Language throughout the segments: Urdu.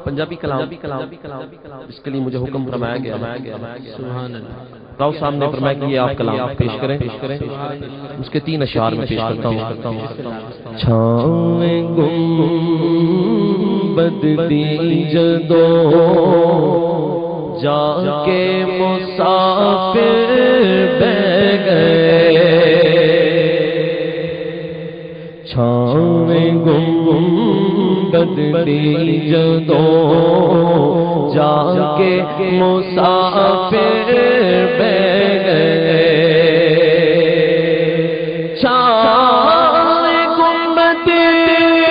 پنجابی کلام اس کے لیے مجھے حکم فرمایا گیا سبحان اللہ راؤ صاحب نے فرمایا کہ یہ آپ کلام پیش کریں اس کے 3 اشعار میں پیش کرتا ہوں چھاویں گنبد دی جدو جا کے مسافر بہ گئے چھاویں گنبد دی جدو جا کے مسافر بہ گئے چھاویں گنبد دی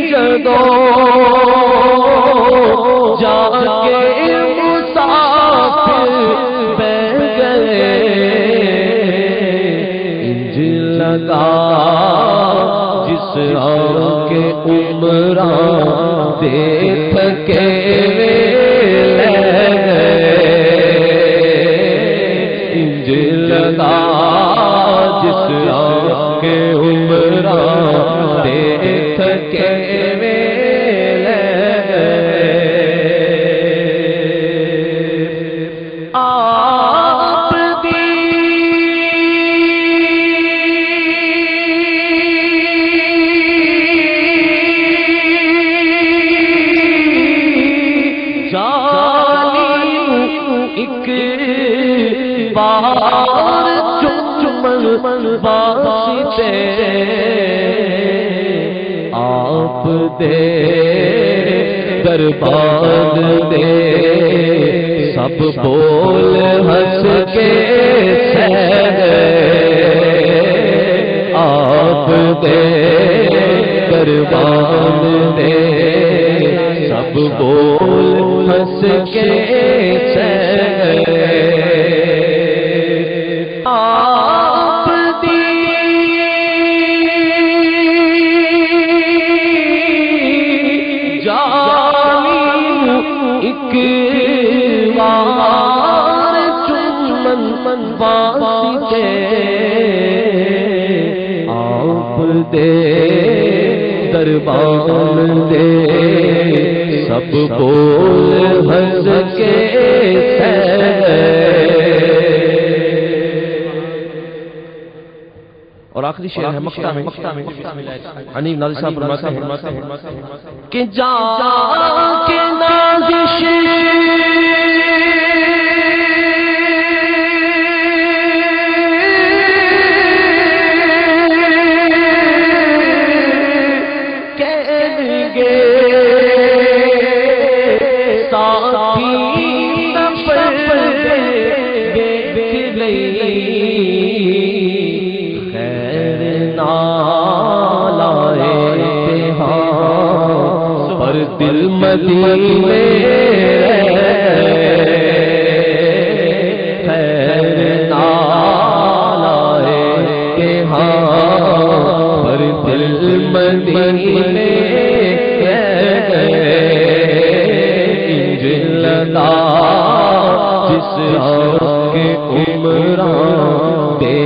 جدو جا کے جس آن کے عمران دیکھ کے لے گئے انج لگا جس آن کے عمران دیکھ کے لے گئے بار چمن واسطے آپ دے دربار دے سب بول ہنس کے سہ گئے آپ دے دربار دے سب بول ہنس کے سہ گئے واسطے آپ دے دربار دے سب بول ہنس کے سہ اور آخری شعر ہے مقطع میں حنیف نازش صاحب فرماتے ہیں کہ جا کے نازش دل مدینے خیر نالائے کہ ہاں پر دل مدینے گئے انج لگا جس آن کے عمران دے